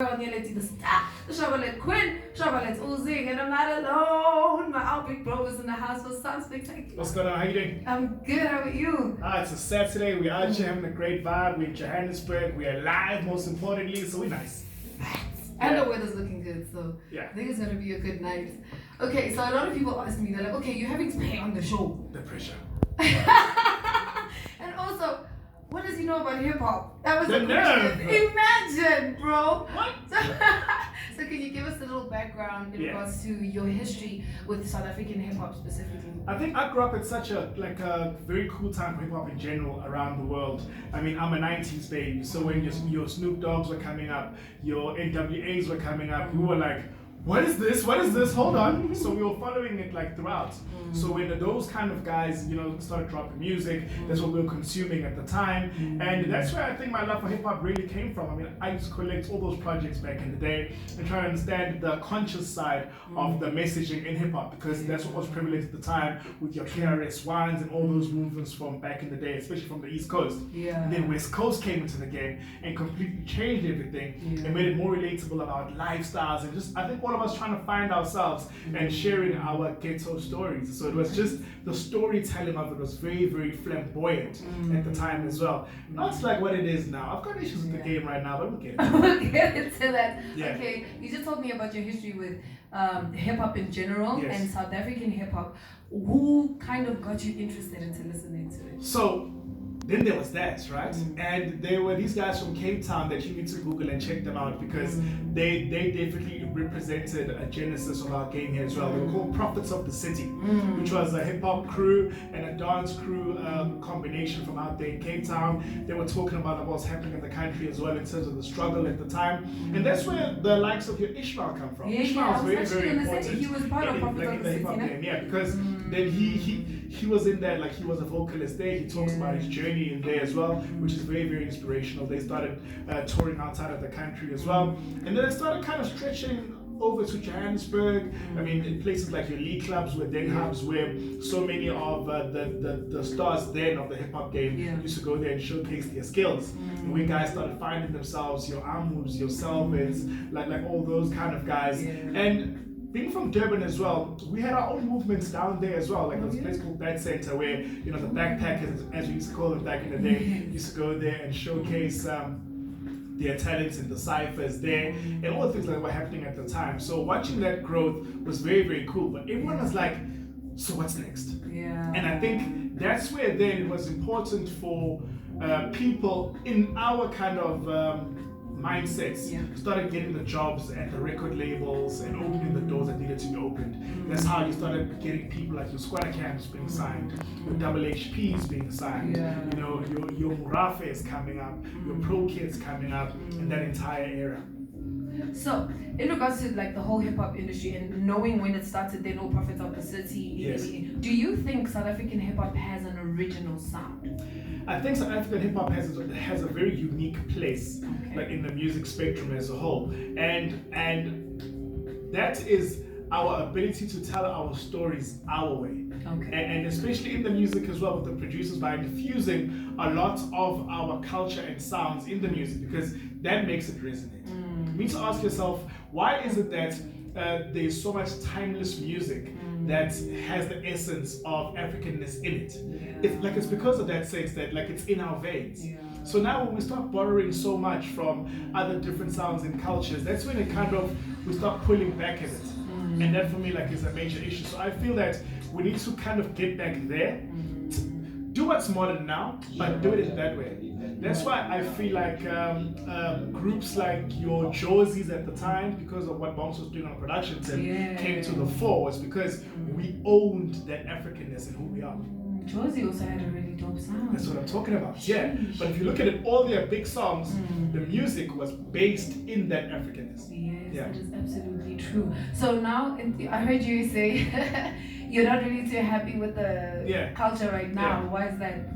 Nyeleti the star, the Chevrolet Queen, Chevrolet oozing, and I'm not alone. My out big bro is in the house for some spectacular. What's going on? How you doing? I'm good. How are you? It's a Saturday. We're out here having a great vibe. We're in Johannesburg. We are live, most importantly, so we're nice. And the weather's looking good, so Yeah. I think it's gonna be a good night. Okay, so a lot of people ask me, they're like, okay, you're having to pay on the show. The pressure. And also, what does he know about hip hop? That was The a question. nerve. Imagine, bro. What? So can you give us a little background in Yeah. regards to your history with South African hip hop specifically? I think I grew up at such a very cool time for hip hop in general around the world. I mean, I'm a 90s baby, so when your Snoop Dogg's were coming up, your NWAs were coming up, we were like, what is this? What is this? Hold on. So we were following it like throughout. So when those kind of guys, started dropping music, that's what we were consuming at the time. And that's where I think my love for hip hop really came from. I mean, I used to collect all those projects back in the day and try to understand the conscious side of the messaging in hip hop, because that's what was prevalent at the time with your KRS-Ones and all those movements from back in the day, especially from the East Coast. Yeah. And then West Coast came into the game and completely changed everything and made it more relatable about lifestyles and just, I think, all of us trying to find ourselves and sharing our ghetto stories. So it was just the storytelling of it was very, very flamboyant at the time as well. Not like what it is now. I've got issues with the game right now, but we'll get it. We'll get into that. Yeah. Okay, you just told me about your history with hip hop in general and South African hip hop. Who kind of got you interested into listening to it? So then there was that, right? And there were these guys from Cape Town that you need to Google and check them out, because they definitely represented a genesis of our game here as well. They were called Prophets of the City, which was a hip hop crew and a dance crew combination from out there in Cape Town. They were talking about what was happening in the country as well in terms of the struggle at the time. And that's where the likes of your Ishmael come from. Ishmael was very, very important. He was part of Prophets of the hip hop City, game, yeah, because then he was in there, like he was a vocalist there. He talks about his journey in there as well, which is very, very inspirational. They started touring outside of the country as well, and then they started kind of stretching over to Johannesburg. I mean, in places like your league clubs were then hubs where so many of the stars then of the hip hop game used to go there and showcase their skills. And when guys started finding themselves, your Amus, your Selvins, like all those kind of guys, and being from Durban as well, we had our own movements down there as well. Like there was a place called Bad Center where, the backpackers, as we used to call them back in the day, used to go there and showcase their talents and the ciphers there and all the things that were happening at the time. So watching that growth was very, very cool. But everyone was like, so what's next? Yeah. And I think that's where then it was important for people in our kind of mindsets started getting the jobs at the record labels and opening the doors that needed to be opened. That's how you started getting people like your Squatter Camps being signed, your Double HPs being signed, your Murafes coming up, your Pro Kids coming up, and that entire era. So, in regards to like the whole hip hop industry and knowing when it started, they know Prophets of the City. Do you think South African hip hop has an original sound? I think South African hip hop has a very unique place, like in the music spectrum as a whole, and that is our ability to tell our stories our way, and especially in the music as well with the producers, by infusing a lot of our culture and sounds in the music, because that makes it resonate. You need to ask yourself, why is it that there's so much timeless music that has the essence of Africanness in it? It's because of that sense that it's in our veins. So now when we start borrowing so much from other different sounds and cultures, that's when we start pulling back at it. And that for me is a major issue. So I feel that we need to kind of get back there, do what's modern now, but do it in that way. That's why I feel like groups like your Josies at the time, because of what Bonks was doing on production team, came to the fore, was because we owned that Africanness and who we are. Josie also had a really dope sound. That's what I'm talking about. Yeah. But if you look at it, all their big songs, the music was based in that Africanness. Yes, that is absolutely true. So now, I heard you say you're not really too happy with the culture right now. Why is that?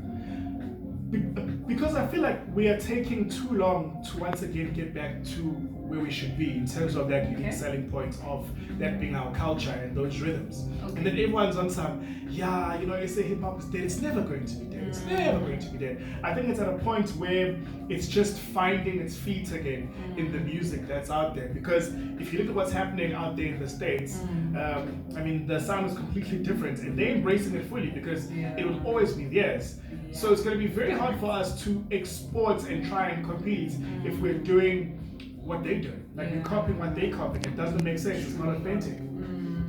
Because I feel like we are taking too long to once again get back to where we should be in terms of that unique selling point of that being our culture and those rhythms. And then everyone's on some, SA hip hop is dead. It's never going to be dead. It's never going to be dead. I think it's at a point where it's just finding its feet again in the music that's out there. Because if you look at what's happening out there in the States, the sound is completely different, and they're embracing it fully because it will always be theirs. So it's going to be very hard for us to export and try and compete if we're doing what they're doing. Like we're copying what they copied. It doesn't make sense. It's not authentic.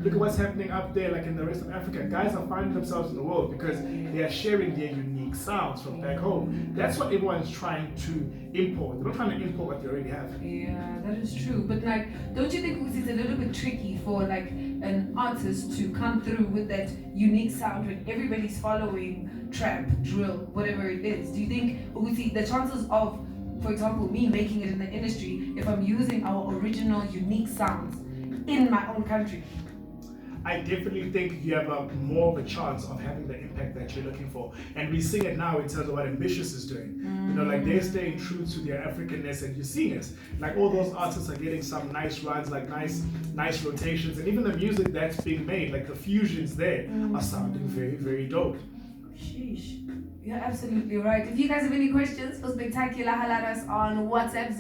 Look at what's happening up there, like in the rest of Africa. Guys are finding themselves in the world because they are sharing their unique sounds from back home. That's what everyone's trying to import. They're not trying to import what they already have. Yeah, that is true. But like, don't you think it's a little bit tricky for like an artist to come through with that unique sound when everybody's following trap, drill, whatever it is? Do you think the chances of, for example, me making it in the industry, if I'm using our original unique sounds in my own country? I definitely think you have more of a chance of having the impact that you're looking for. And we see it now in terms of what Ambitious is doing. Like they're staying true to their Africanness, and you're seeing it. Like all those artists are getting some nice runs, like nice rotations, and even the music that's being made, like the fusions there, are sounding very, very dope. Sheesh. You're absolutely right. If you guys have any questions for Sphectacula, holla at us on WhatsApp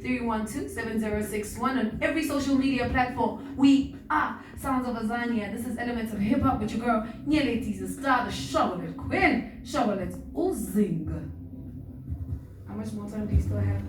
083-312-7061 on every social media platform. We are Sounds of Azania. This is Elements of Hip Hop with your girl Nyeleti, the star, the Shovelet Queen, Shovelet Uzing. How much more time do you still have?